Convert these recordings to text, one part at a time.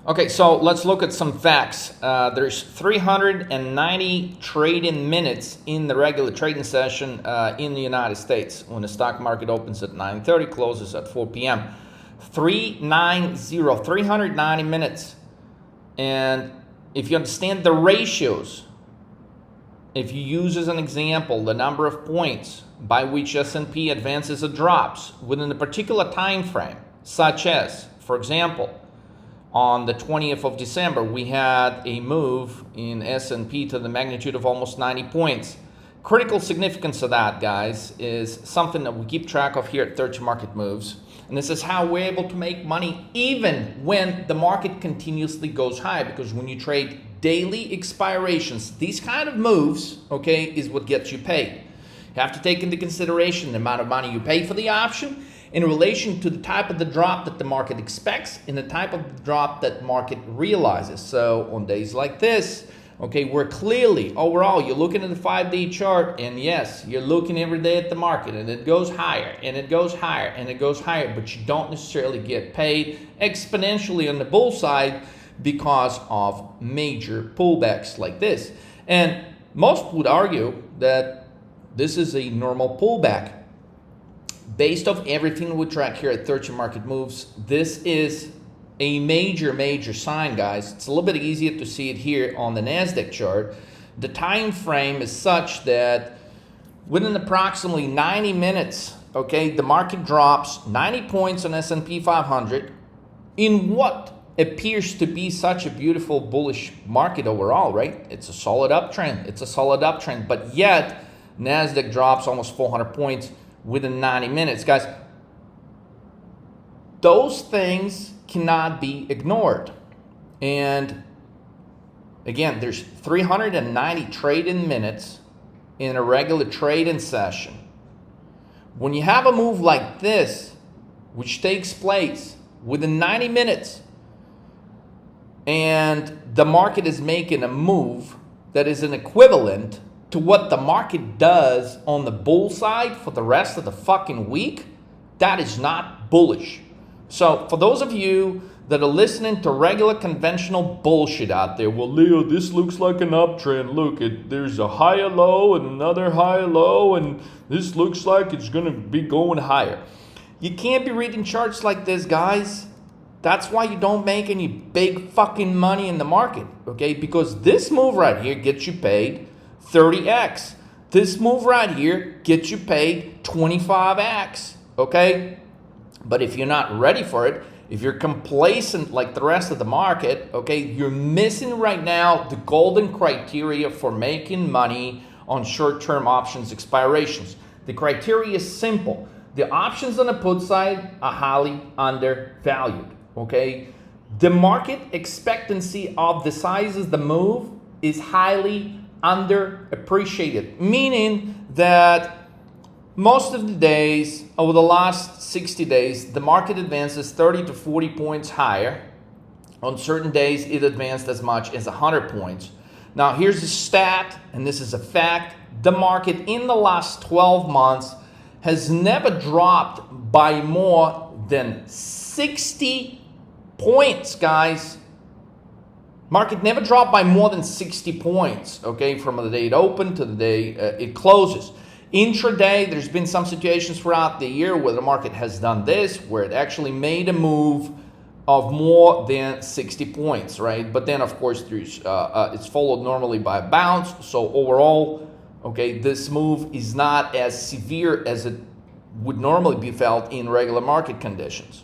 Okay, so let's look at some facts. There's 390 trading minutes in the regular trading session in the United States when the stock market opens at 9:30, closes at 4 p.m. 390 minutes. And if you understand the ratios, if you use as an example the number of points by which S&P advances or drops within a particular time frame, such as, for example, on the 20th of December, we had a move in S&P to the magnitude of almost 90 points. Critical significance of that, guys, is something that we keep track of here at 30 Market Moves. And this is how we're able to make money even when the market continuously goes high. Because when you trade daily expirations, these kind of moves, okay, is what gets you paid. You have to take into consideration the amount of money you pay for the option in relation to the type of the drop that the market expects and the type of drop that market realizes. So on days like this, okay, we're clearly, overall, you're looking at the 5-day chart, and yes, you're looking every day at the market, and it goes higher, and it goes higher, and it goes higher, but you don't necessarily get paid exponentially on the bull side because of major pullbacks like this. And most would argue that this is a normal pullback. Based off everything we track here at 30 Market Moves, this is a major sign, guys. It's a little bit easier to see it here on the NASDAQ chart. The time frame is such that within approximately 90 minutes, okay, the market drops 90 points on S&P 500 in what appears to be such a beautiful bullish market overall, right? It's a solid uptrend. It's a solid uptrend, but yet NASDAQ drops almost 400 points within 90 minutes. Guys, those things cannot be ignored. And again, there's 390 trading minutes in a regular trading session. When you have a move like this, which takes place within 90 minutes, and the market is making a move that is an equivalent to what the market does on the bull side for the rest of the fucking week, that is not bullish. So for those of you that are listening to regular conventional bullshit out there, well, Leo, this looks like an uptrend. Look, there's a higher low and another higher low, and this looks like it's going to be going higher. You can't be reading charts like this, guys. That's why you don't make any big fucking money in the market, okay? Because this move right here gets you paid 30x. This move right here gets you paid 25x, okay? But if you're not ready for it, if you're complacent like the rest of the market, okay, you're missing right now the golden criteria for making money on short-term options expirations. The criteria is simple. The options on the put side are highly undervalued, okay? The market expectancy of the sizes the move is highly underappreciated, meaning that most of the days over the last 60 days, the market advances 30 to 40 points higher. On certain days, it advanced as much as 100 points. Now, here's a stat, and this is a fact. The market in the last 12 months has never dropped by more than 60 points, guys. Market never dropped by more than 60 points, okay, from the day it opened to the day it closes. Intraday, there's been some situations throughout the year where the market has done this, where it actually made a move of more than 60 points, right? But then, of course, there's it's followed normally by a bounce. So overall, okay, this move is not as severe as it would normally be felt in regular market conditions.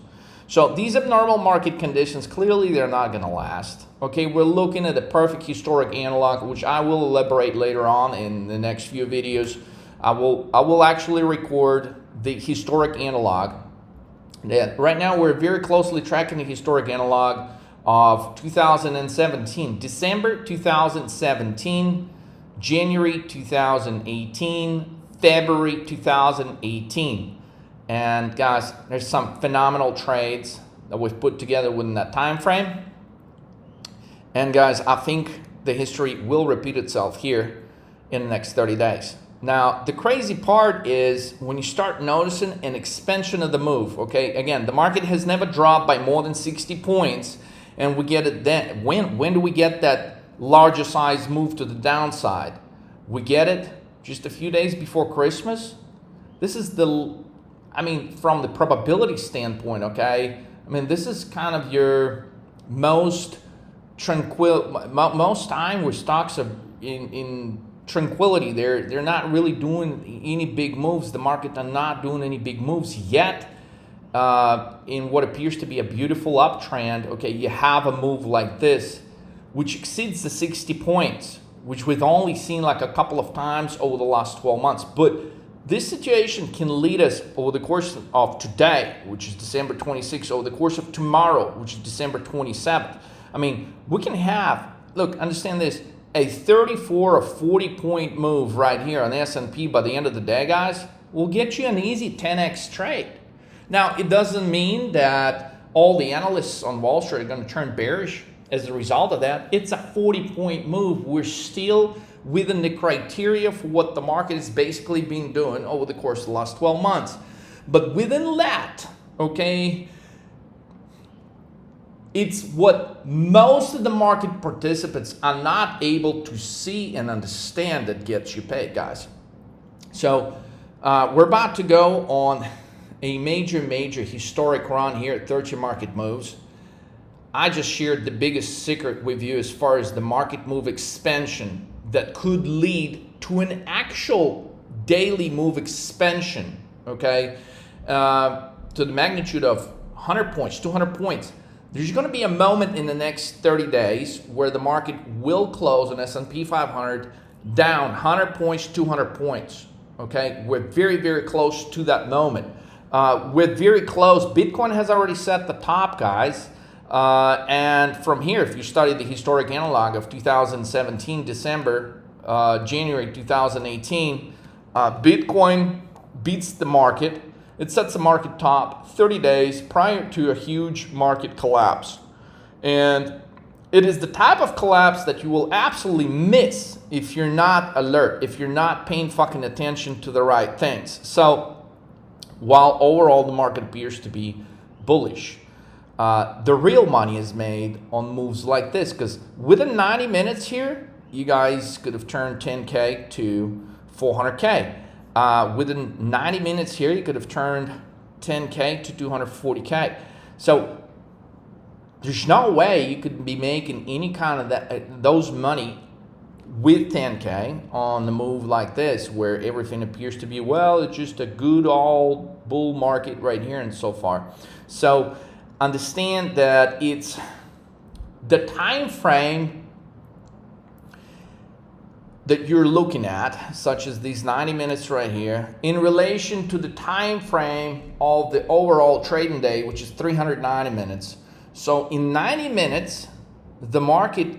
So these abnormal market conditions, clearly they're not going to last. Okay, we're looking at a perfect historic analog, which I will elaborate later on in the next few videos. I will actually record the historic analog. Yeah, right now we're very closely tracking the historic analog of 2017, December 2017, January 2018, February 2018. And guys, there's some phenomenal trades that we've put together within that time frame. And guys, I think the history will repeat itself here in the next 30 days. Now, the crazy part is when you start noticing an expansion of the move, okay? Again, the market has never dropped by more than 60 points. And we get it then. When do we get that larger size move to the downside? We get it just a few days before Christmas. This is from the probability standpoint, okay? This is kind of your most time where stocks are in tranquility. They're not really doing any big moves. The market are not doing any big moves yet. In what appears to be a beautiful uptrend, okay, you have a move like this, which exceeds the 60 points, which we've only seen like a couple of times over the last 12 months. But this situation can lead us over the course of today, which is December 26th, over the course of tomorrow, which is December 27th. We can have, look, understand this, a 34 or 40 point move right here on the S&P by the end of the day, guys, will get you an easy 10x trade. Now, it doesn't mean that all the analysts on Wall Street are going to turn bearish as a result of that. It's a 40-point move. We're still within the criteria for what the market has basically been doing over the course of the last 12 months. But within that, okay, it's what most of the market participants are not able to see and understand that gets you paid, guys. So we're about to go on a major historic run here at 30 Market Moves. I just shared the biggest secret with you as far as the market move expansion that could lead to an actual daily move expansion, okay, to the magnitude of 100 points, 200 points. There's going to be a moment in the next 30 days where the market will close on S&P 500 down 100 points, 200 points, okay? We're very close to that moment. We're very close. Bitcoin has already set the top, guys. And from here, if you study the historic analog of 2017, December, January 2018, Bitcoin beats the market. It sets the market top 30 days prior to a huge market collapse. And it is the type of collapse that you will absolutely miss if you're not alert, if you're not paying fucking attention to the right things. So while overall the market appears to be bullish, the real money is made on moves like this, because within 90 minutes here, you guys could have turned 10K to 400K. Within 90 minutes here, you could have turned 10K to 240K. So there's no way you could be making any kind of those money with 10K on the move like this, where everything appears to be, well, it's just a good old bull market right here and so far. So understand that it's the time frame that you're looking at, such as these 90 minutes right here, in relation to the time frame of the overall trading day, which is 390 minutes. So in 90 minutes, the market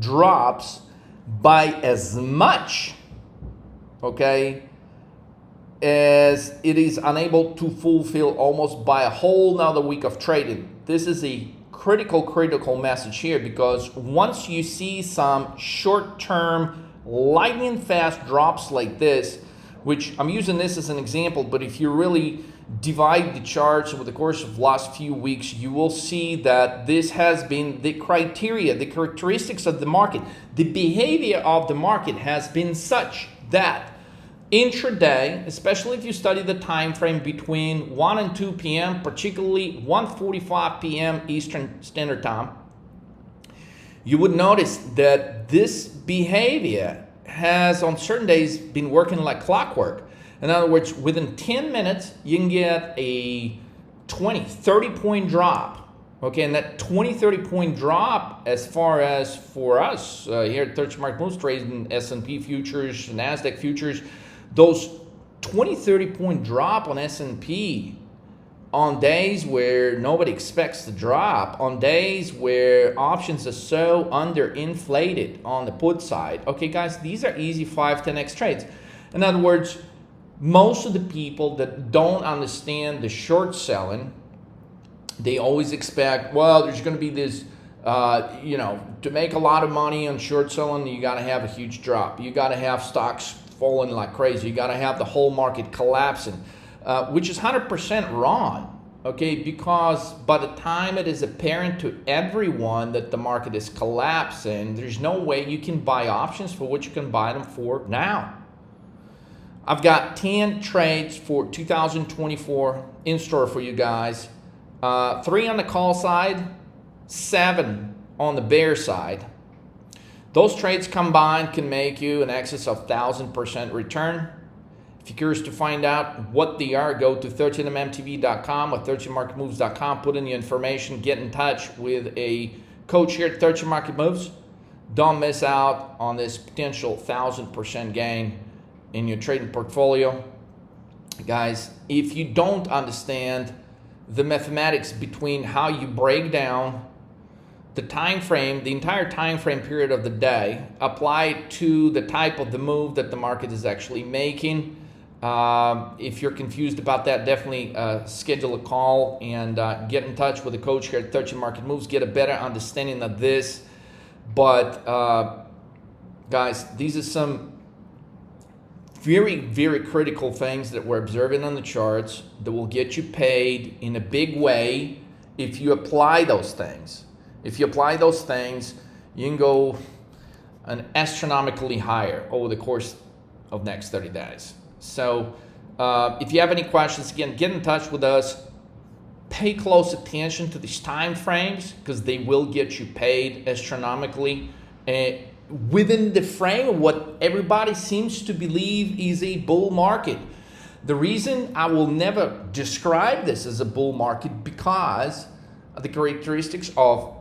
drops by as much, okay, as it is unable to fulfill almost by a whole nother week of trading. This is a critical message here, because once you see some short-term lightning fast drops like this, which I'm using this as an example, but if you really divide the charts over the course of the last few weeks, you will see that this has been the criteria, the characteristics of the market. The behavior of the market has been such that intraday, especially if you study the time frame between 1 and 2 p.m., particularly 1:45 p.m. Eastern Standard Time, you would notice that this behavior has on certain days been working like clockwork. In other words, within 10 minutes, you can get a 20, 30-point drop. Okay, and that 20, 30-point drop, as far as for us here at 30 Market Moves trading S&P futures, NASDAQ futures, those 20, 30-point drop on S&P on days where nobody expects to drop, on days where options are so underinflated on the put side. Okay, guys, these are easy 5, 10x trades. In other words, most of the people that don't understand the short selling, they always expect, well, there's going to be this, to make a lot of money on short selling, you got to have a huge drop. You got to have stocks falling like crazy. You got to have the whole market collapsing, which is 100% wrong. Okay, because by the time it is apparent to everyone that the market is collapsing, there's no way you can buy options for what you can buy them for now. I've got 10 trades for 2024 in store for you guys. 3 on the call side, 7 on the bear side. Those trades combined can make you an excess of 1,000% return. If you're curious to find out what they are, go to 13mmtv.com or 13marketmoves.com, put in the information, get in touch with a coach here at 13 Market Moves. Don't miss out on this potential 1,000% gain in your trading portfolio. Guys, if you don't understand the mathematics between how you break down the time frame, the entire time frame period of the day, applied to the type of the move that the market is actually making, if you're confused about that, definitely schedule a call and get in touch with a coach here at 13 Market Moves, get a better understanding of this. But guys, these are some very, very critical things that we're observing on the charts that will get you paid in a big way if you apply those things. If you apply those things, you can go an astronomically higher over the course of next 30 days. So if you have any questions, again, get in touch with us. Pay close attention to these time frames because they will get you paid astronomically within the frame of what everybody seems to believe is a bull market. The reason I will never describe this as a bull market because of the characteristics of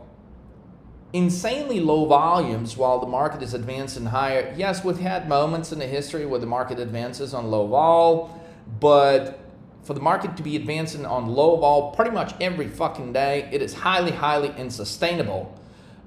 insanely low volumes while the market is advancing higher. Yes, we've had moments in the history where the market advances on low vol, but for the market to be advancing on low vol pretty much every fucking day, it is highly, highly unsustainable.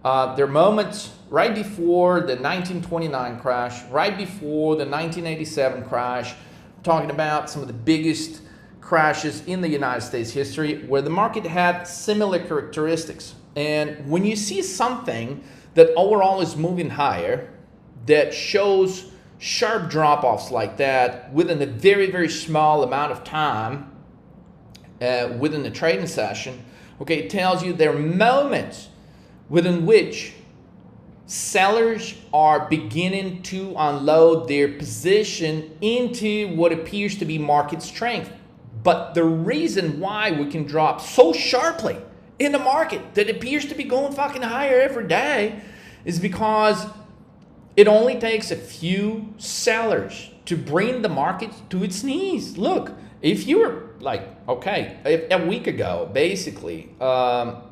There are moments right before the 1929 crash, right before the 1987 crash, I'm talking about some of the biggest crashes in the United States history where the market had similar characteristics. And when you see something that overall is moving higher, that shows sharp drop-offs like that within a very, very small amount of time within the trading session, okay, it tells you there are moments within which sellers are beginning to unload their position into what appears to be market strength. But the reason why we can drop so sharply in the market that appears to be going fucking higher every day is because it only takes a few sellers to bring the market to its knees. Look, if you were like, okay, a week ago, basically, on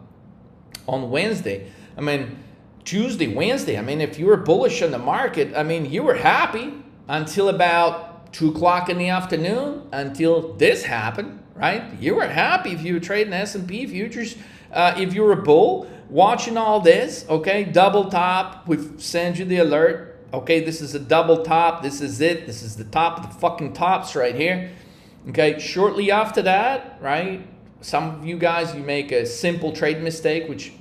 Wednesday, I mean, Tuesday, Wednesday, I mean, if you were bullish on the market, I mean, you were happy until about 2 o'clock in the afternoon, until this happened, right? You were happy if you were trading S&P futures. If you're a bull, watching all this, okay, double top, we've sent you the alert, okay, this is a double top, this is it, this is the top of the fucking tops right here, okay, shortly after that, right, some of you guys, you make a simple trade mistake, which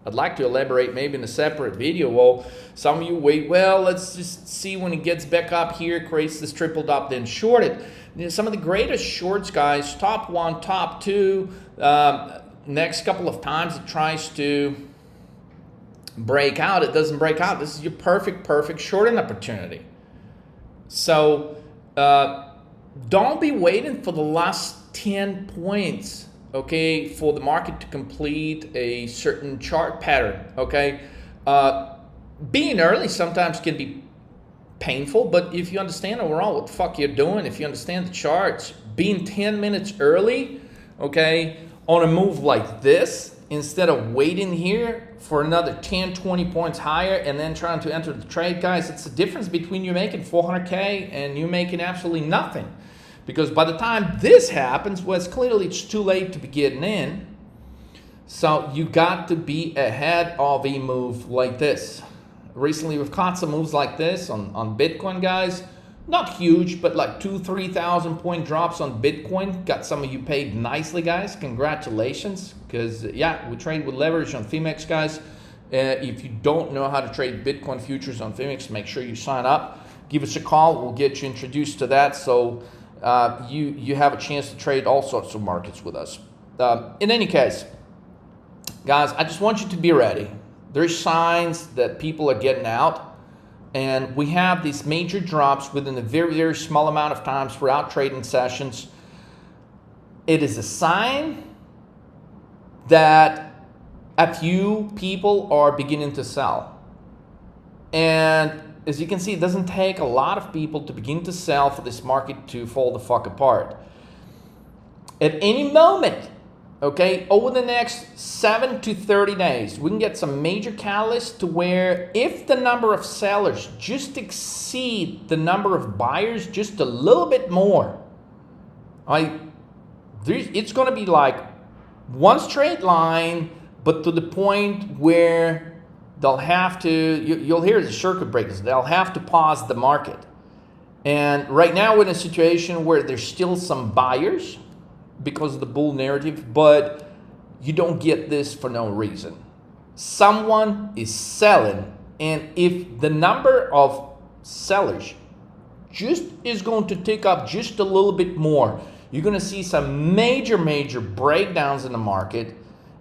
I'd like to elaborate maybe in a separate video. Well, some of you wait, well, let's just see when it gets back up here, creates this triple top, then short it. You know, some of the greatest shorts, guys, top 1, top 2, next couple of times it tries to break out, it doesn't break out. This is your perfect shorting opportunity. So don't be waiting for the last 10 points, okay, for the market to complete a certain chart pattern, okay? Being early sometimes can be painful, but if you understand overall what the fuck you're doing, if you understand the charts, being 10 minutes early, okay, on a move like this, instead of waiting here for another 10, 20 points higher and then trying to enter the trade, guys, it's the difference between you making 400K and you making absolutely nothing. Because by the time this happens, well, it's too late to be getting in. So you got to be ahead of a move like this. Recently, we've caught some moves like this on Bitcoin, guys. Not huge, but like 2,000-3,000 point drops on Bitcoin. Got some of you paid nicely, guys. Congratulations. Because, yeah, we trade with leverage on Phemex, guys. If you don't know how to trade Bitcoin futures on Phemex, make sure you sign up. Give us a call. We'll get you introduced to that. So you have a chance to trade all sorts of markets with us. In any case, guys, I just want you to be ready. There's signs that people are getting out, and we have these major drops within a very, very small amount of time throughout trading sessions. It is a sign that a few people are beginning to sell. And as you can see, it doesn't take a lot of people to begin to sell for this market to fall the fuck apart. At any moment, okay, over the next 7 to 30 days, we can get some major catalysts to where if the number of sellers just exceed the number of buyers just a little bit more, it's going to be like one straight line, but to the point where they'll have to, you'll hear the circuit breakers, they'll have to pause the market. And right now we're in a situation where there's still some buyers because of the bull narrative, but you don't get this for no reason. Someone is selling, and if the number of sellers just is going to tick up just a little bit more, you're going to see some major breakdowns in the market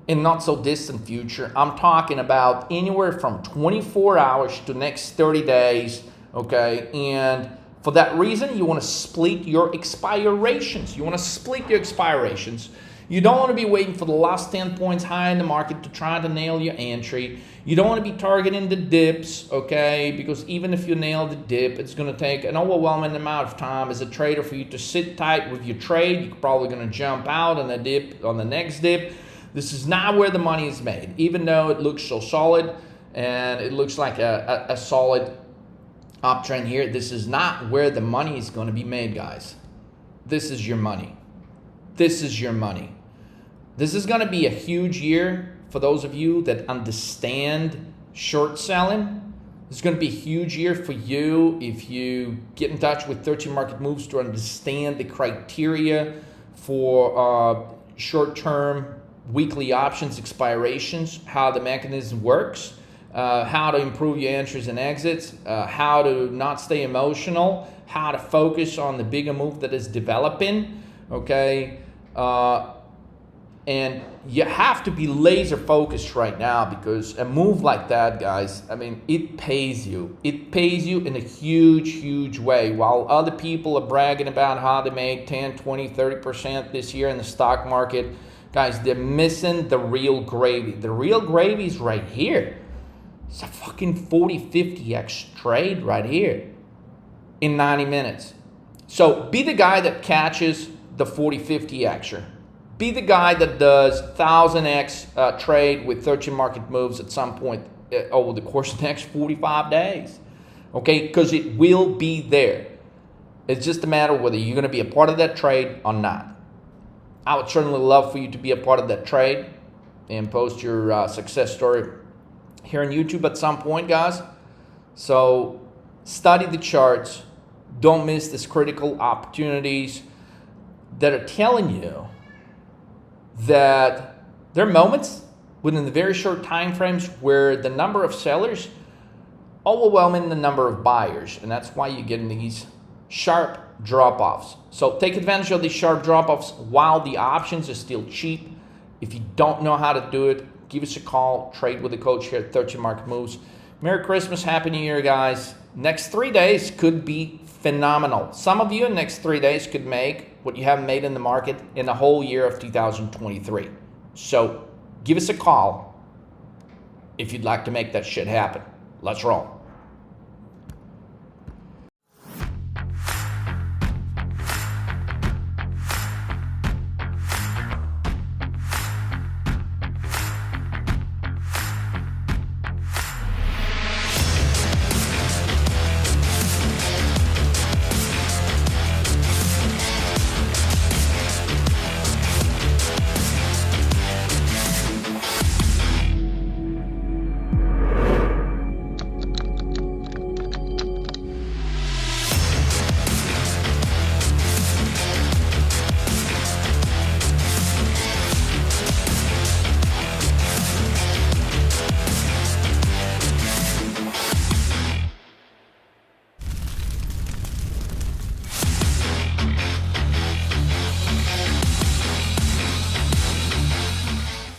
in not so distant future. I'm talking about anywhere from 24 hours to next 30 days, okay? And for that reason, you want to split your expirations. You want to split your expirations. You don't want to be waiting for the last 10 points high in the market to try to nail your entry. You don't want to be targeting the dips, okay? Because even if you nail the dip, it's going to take an overwhelming amount of time as a trader for you to sit tight with your trade. You're probably going to jump out on the dip, on the next dip. This is not where the money is made, even though it looks so solid and it looks like a solid uptrend here. This is not where the money is going to be made, guys. This is your money. This is your money. This is going to be a huge year for those of you that understand short selling. It's going to be a huge year for you if you get in touch with 13 Market Moves to understand the criteria for short-term weekly options expirations, how the mechanism works, how to improve your entries and exits, how to not stay emotional, how to focus on the bigger move that is developing, okay? And you have to be laser focused right now, because a move like that, guys, I mean, it pays you. It pays you in a huge way. While other people are bragging about how they made 10, 20, 30% this year in the stock market, guys, they're missing the real gravy. The real gravy is right here. It's a fucking 40-50x trade right here in 90 minutes. So be the guy that catches the 40-50xer. Be the guy that does 1000x trade with 13 Market Moves at some point over the course of the next 45 days. Okay, because it will be there. It's just a matter of whether you're going to be a part of that trade or not. I would certainly love for you to be a part of that trade and post your success story here on YouTube at some point, guys. So study the charts. Don't miss these critical opportunities that are telling you that there are moments within the very short time frames where the number of sellers overwhelming the number of buyers, and that's why you get these sharp drop-offs. So take advantage of these sharp drop-offs while the options are still cheap. If you don't know how to do it, give us a call. Trade with a coach here at 13 Market Moves. Merry Christmas, Happy New Year, guys. Next 3 days could be phenomenal. Some of you in the next 3 days could make what you haven't made in the market in the whole year of 2023. So give us a call if you'd like to make that shit happen. Let's roll.